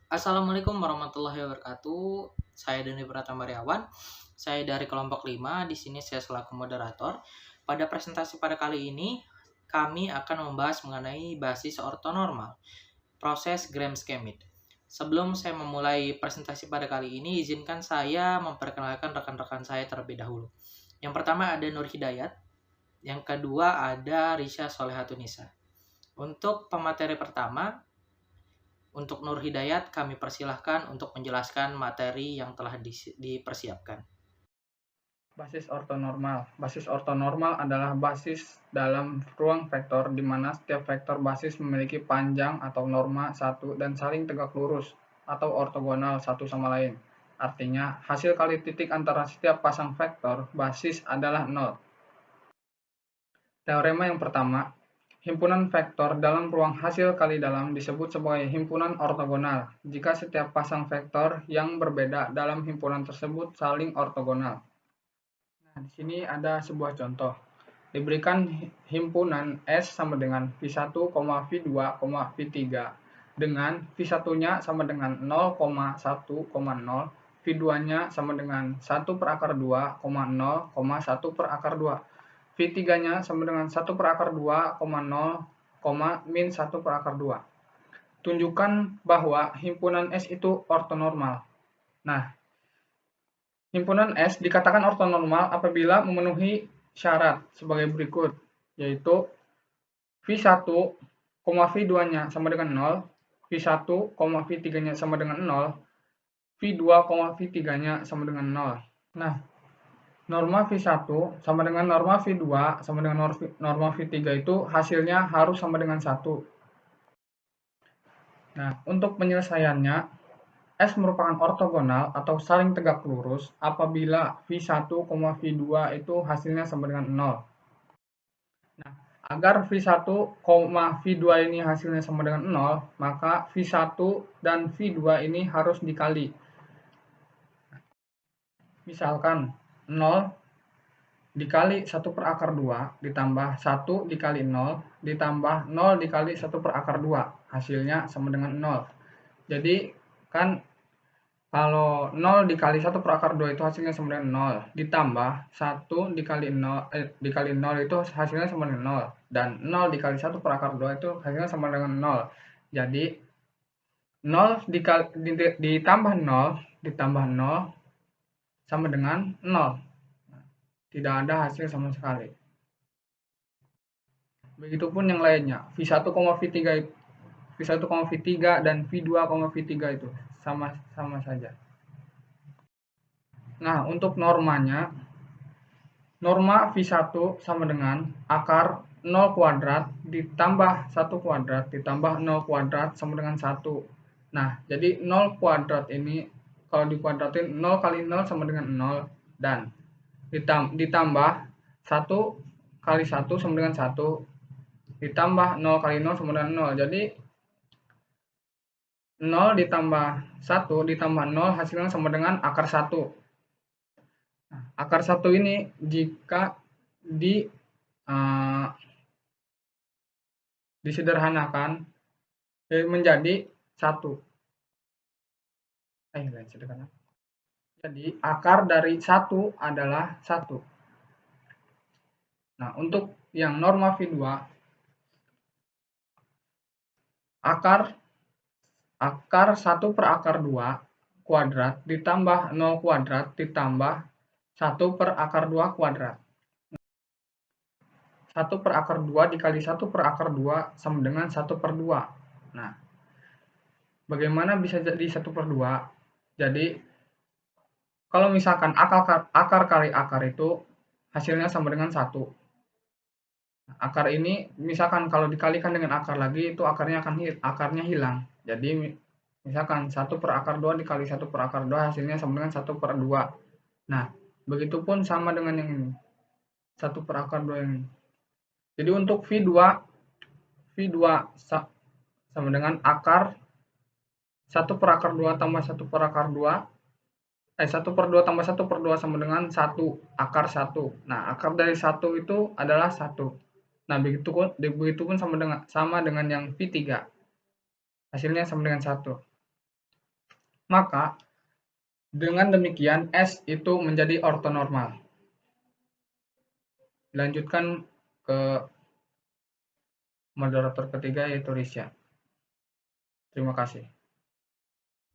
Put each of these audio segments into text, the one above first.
Assalamualaikum warahmatullahi wabarakatuh. Saya Doni Pratama Riawan. Saya dari kelompok 5. Di sini saya selaku moderator. Pada presentasi pada kali ini, kami akan membahas mengenai basis ortonormal, proses Gram-Schmidt. Sebelum saya memulai presentasi pada kali ini, izinkan saya memperkenalkan rekan-rekan saya terlebih dahulu. Yang pertama ada Nur Hidayat, yang kedua ada Risha Solehatunisa. Untuk pemateri pertama, untuk Nur Hidayat, kami persilahkan untuk menjelaskan materi yang telah dipersiapkan. Basis ortonormal. Basis ortonormal adalah basis dalam ruang vektor di mana setiap vektor basis memiliki panjang atau norma satu dan saling tegak lurus atau ortogonal satu sama lain. Artinya, hasil kali titik antara setiap pasang vektor basis adalah 0. Teorema yang pertama, himpunan vektor dalam ruang hasil kali dalam disebut sebagai himpunan ortogonal jika setiap pasang vektor yang berbeda dalam himpunan tersebut saling ortogonal. Nah, di sini ada sebuah contoh. Diberikan himpunan S sama dengan V1, V2, V3 dengan V1-nya sama dengan 0,1,0, V2-nya sama dengan 1 per akar 2, 0,1 per akar 2. V3-nya sama dengan 1 per akar 2, 0, min 1 per akar 2. Tunjukkan bahwa himpunan S itu ortonormal. Nah, himpunan S dikatakan ortonormal apabila memenuhi syarat sebagai berikut, yaitu V1, V2-nya sama dengan 0, V1, V3-nya sama dengan 0, V2, V3-nya sama dengan 0. Nah, norma V1 sama dengan norma V2 sama dengan norma V3 itu hasilnya harus sama dengan 1. Nah, untuk penyelesaiannya, S merupakan ortogonal atau saling tegak lurus apabila V1, V2 itu hasilnya sama dengan 0. Nah, agar V1, V2 ini hasilnya sama dengan 0, maka V1 dan V2 ini harus dikali. Misalkan 0 dikali 1 per akar 2 ditambah 1 dikali 0 ditambah 0 dikali 1 per akar 2. Hasilnya sama dengan 0. Jadi kan kalau 0 dikali 1 per akar 2 itu hasilnya sama dengan 0. Ditambah 1 dikali 0 itu hasilnya sama dengan 0. Dan 0 dikali 1 per akar 2 itu hasilnya sama dengan 0. Jadi 0 ditambah 0 ditambah 0 sama dengan 0. Tidak ada hasil sama sekali. Begitupun yang lainnya. V1, V3 dan V2, V3 itu sama saja. Nah, untuk normanya, norma V1 sama dengan akar 0 kuadrat ditambah 1 kuadrat ditambah 0 kuadrat sama dengan 1. Nah, jadi 0 kuadrat ini kalau dikuadratin 0 kali 0 sama dengan 0 dan ditambah 1 kali 1 sama dengan 1 ditambah 0 kali 0 sama dengan 0. Jadi 0 ditambah 1 ditambah 0 hasilnya sama dengan akar 1. Nah, akar 1 ini jika disederhanakan menjadi 1. Jadi akar dari 1 adalah 1. Nah, untuk yang norma V2, akar 1 per akar 2 kuadrat ditambah 0 kuadrat ditambah 1 per akar 2 kuadrat. 1 per akar 2 dikali 1 per akar 2 sama dengan 1 per 2. Nah, bagaimana bisa jadi 1 per 2? Jadi, kalau misalkan akar kali akar itu hasilnya sama dengan 1. Akar ini misalkan kalau dikalikan dengan akar lagi itu akarnya hilang. Jadi misalkan 1 per akar 2 dikali 1 per akar 2 hasilnya sama dengan 1 per 2. Nah, begitupun sama dengan yang ini. 1 per akar 2 ini. Jadi untuk V2 sama dengan akar 1 per akar 2 tambah 1 per akar 2 1 per 2 tambah 1 per 2 sama dengan 1 akar 1. Nah, akar dari 1 itu adalah 1. Nah, begitupun sama dengan yang V3. Hasilnya sama dengan 1. Maka dengan demikian S itu menjadi ortonormal. Lanjutkan ke moderator ketiga yaitu Risya. Terima kasih.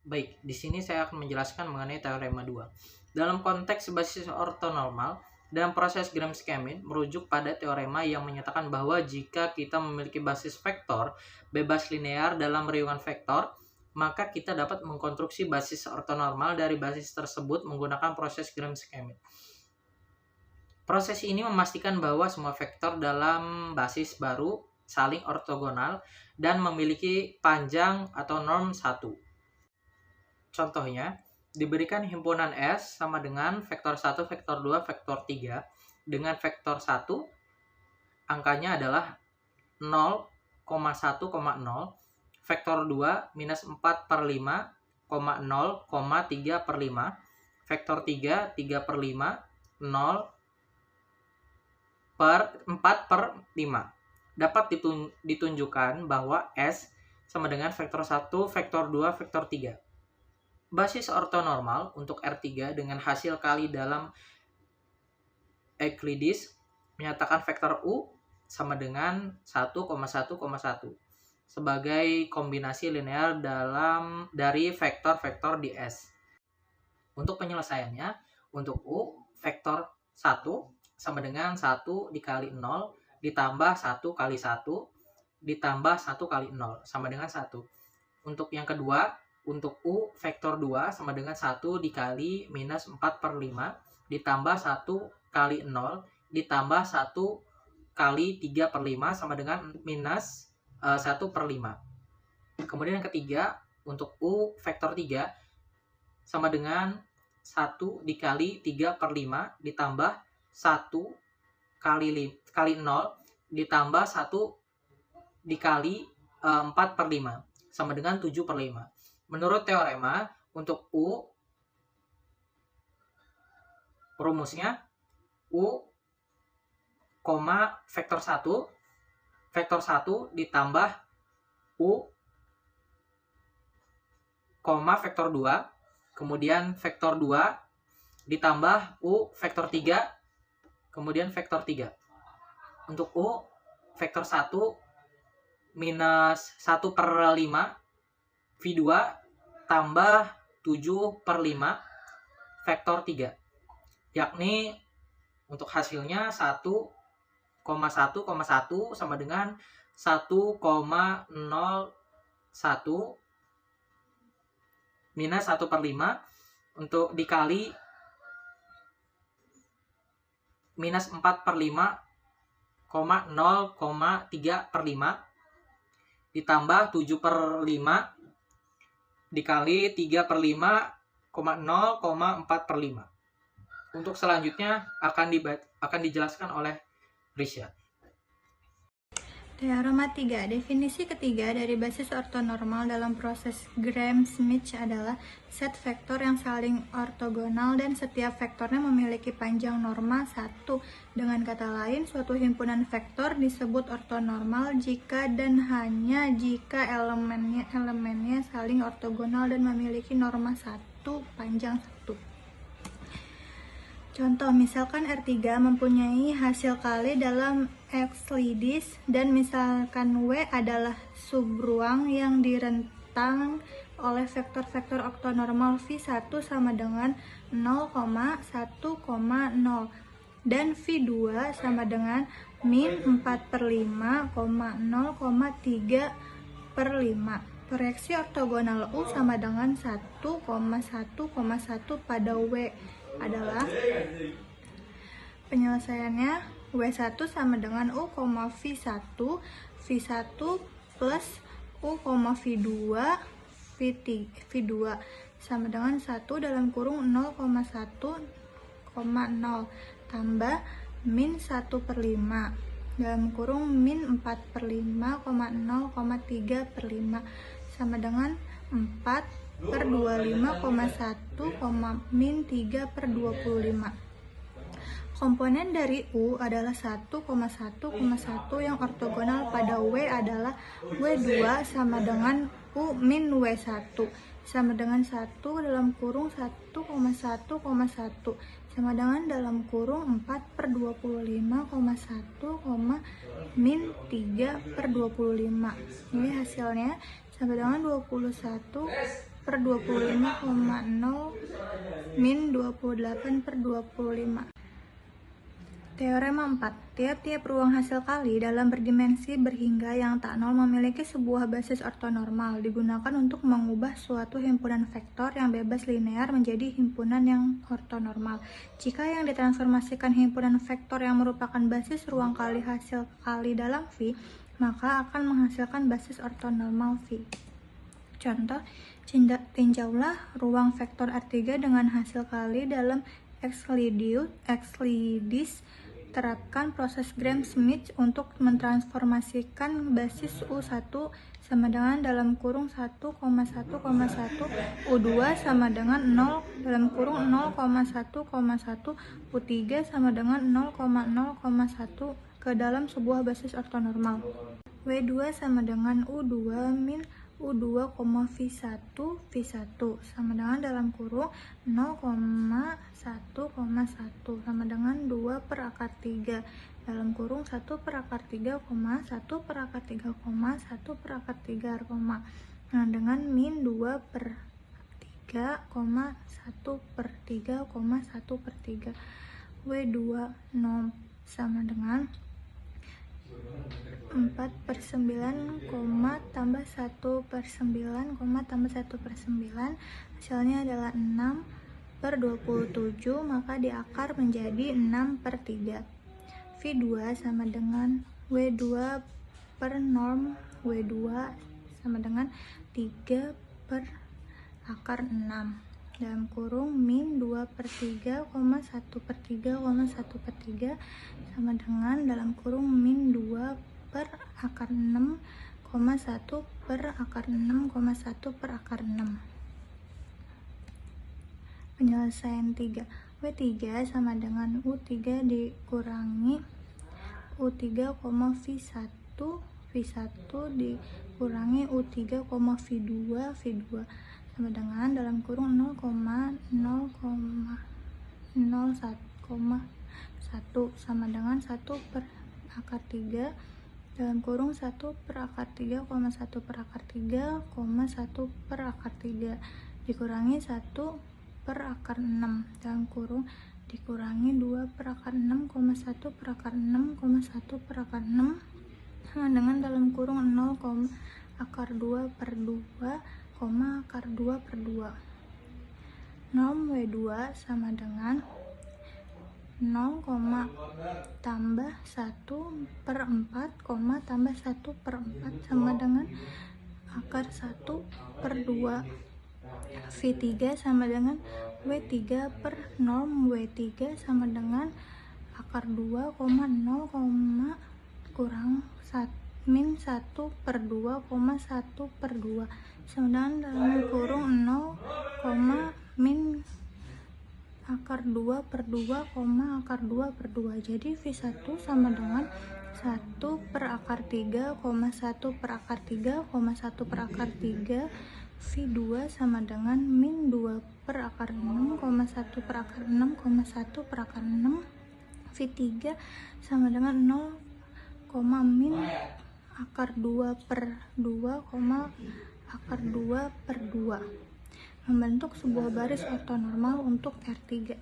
Baik, di sini saya akan menjelaskan mengenai teorema 2. Dalam konteks basis ortonormal, dalam proses Gram-Schmidt merujuk pada teorema yang menyatakan bahwa jika kita memiliki basis vektor bebas linear dalam riungan vektor, maka kita dapat mengkonstruksi basis ortonormal dari basis tersebut menggunakan proses Gram-Schmidt. Proses ini memastikan bahwa semua vektor dalam basis baru saling ortogonal dan memiliki panjang atau norm 1. Contohnya, diberikan himpunan S sama dengan vektor 1, vektor 2, vektor 3. Dengan vektor 1, angkanya adalah 0,1,0. Vektor 2, minus 4 per 5, 0,3 per 5. Vektor 3, 3 per 5, 0 per 4 per 5. Dapat ditunjukkan bahwa S sama dengan vektor 1, vektor 2, vektor 3. Basis ortonormal untuk R3 dengan hasil kali dalam Euclides menyatakan vektor U sama dengan 1,1,1 sebagai kombinasi linear dari vektor-vektor di S. Untuk penyelesaiannya, untuk U, vektor 1 sama dengan 1 dikali 0 ditambah 1 kali 1 ditambah 1 kali 0 sama dengan 1. Untuk yang kedua, untuk U, vektor 2 sama dengan 1 dikali minus 4 per 5 ditambah 1 kali 0 ditambah 1 kali 3 per 5 sama dengan minus 1 per 5. Kemudian yang ketiga, untuk U vektor 3 sama dengan 1 dikali 3 per 5 ditambah 1 kali 0 ditambah 1 dikali 4 per 5 sama dengan 7 per 5. Menurut teorema, untuk U, rumusnya U, vektor 1 ditambah U, vektor 2, kemudian vektor 2 ditambah U, vektor 3, kemudian vektor 3. Untuk U, vektor 1 minus 1 per 5 V2 tambah 7 per 5 vektor 3. Yakni untuk hasilnya 1,1,1 sama dengan 1,01 minus 1 per 5 untuk dikali minus 4 per 5, 0,3 per 5 ditambah 7 per 5 dikali 3 per 5, 0,4 per 5. Untuk selanjutnya akan dijelaskan oleh Risya. Teorema 3. Definisi ketiga dari basis ortonormal dalam proses Gram-Schmidt adalah set vektor yang saling ortogonal dan setiap vektornya memiliki panjang norma 1. Dengan kata lain, suatu himpunan vektor disebut ortonormal jika dan hanya jika elemennya saling ortogonal dan memiliki norma 1 panjang 1. Contoh, misalkan R3 mempunyai hasil kali dalam Euclides dan misalkan W adalah subruang yang direntang oleh vektor-vektor oktonormal V1 sama dengan 0,1,0 dan V2 sama dengan min 4 per 5, 0,3 per 5. Proyeksi ortogonal U sama dengan 1,1,1 pada W adalah penyelesaiannya W1 sama dengan U, V1 plus U, V2 sama dengan 1 dalam kurung 0,1,0 tambah min 1 per 5 dalam kurung min 4 per 5, 0,3 per 5 sama dengan 4 per 25,1, min 3 per 25. Komponen dari U adalah 1,1,1 yang ortogonal pada W adalah W2 sama dengan U min W1. sama dengan 1 dalam kurung 1,1,1 sama dengan dalam kurung 4 per 25,1, min 3 per 25. Ini hasilnya sama dengan 21 per 25,0 min 28 per 25. Teorema 4. Tiap-tiap ruang hasil kali dalam berdimensi berhingga yang tak nol memiliki sebuah basis ortonormal digunakan untuk mengubah suatu himpunan vektor yang bebas linear menjadi himpunan yang ortonormal. Jika yang ditransformasikan himpunan vektor yang merupakan basis ruang kali hasil kali dalam V, maka akan menghasilkan basis ortonormal V. Contoh, tinjaulah ruang vektor R3 dengan hasil kali dalam Euclides. Terapkan proses Gram-Schmidt untuk mentransformasikan basis U1 sama dengan dalam kurung 1,1,1 U2 sama dengan 0 dalam kurung 0,1,1 U3 sama dengan 0,0,1 ke dalam sebuah basis ortonormal. W2 sama dengan U2 min U2, V1 sama dengan dalam kurung 0,1,1 sama dengan 2 per akar 3 dalam kurung 1 per akar 3, 1 per akar 3, 1 per akar 3, nah dengan min 2 per 3, 1 per 3, 1 per 3. W2 0 sama dengan 4 per 9, tambah 1 per 9, tambah 1 per 9, hasilnya adalah 6 per 27, maka diakar menjadi 6 per 3. V2 sama dengan W2 per norm W2 sama dengan 3 per akar 6 dalam kurung min 2 per 3, 1 per 3, 1 per 3 sama dengan dalam kurung min 2 per akar 6, 1 per akar 6, 1 per akar 6. Penyelesaian 3. W3 sama dengan U3 dikurangi U3, V1 dikurangi U3, V2 sama dengan dalam kurung 0,0,01 sama dengan 1 per akar 3 dalam kurung 1 per akar 3, 1 per akar 3, 1 per akar 3 dikurangi 1 per akar 6 dalam kurung dikurangi 2 per akar 6, 1 per akar 6, 1 per akar 6 sama dengan dalam kurung 0, akar 2 per 2, akar 2 per 2. Norm W2 sama dengan 0, tambah 1 per 4, tambah 1 per 4 sama dengan akar 1 per 2. V3 sama dengan W3 per norm W3 sama dengan akar 2, 0, kurang min 1 per 2, 1 per 2 sama dengan dalam kurung 0, min akar 2 per 2, akar 2 per 2. Jadi V1 sama dengan 1 per akar 3, 1 per akar 3, 1 per akar 3. V2 sama dengan min 2 per akar 6, 1 per akar 6, 1 per akar 6. V3 sama dengan 0, min akar 2 per 2, akar 2 per 2 membentuk sebuah baris ortonormal untuk R3.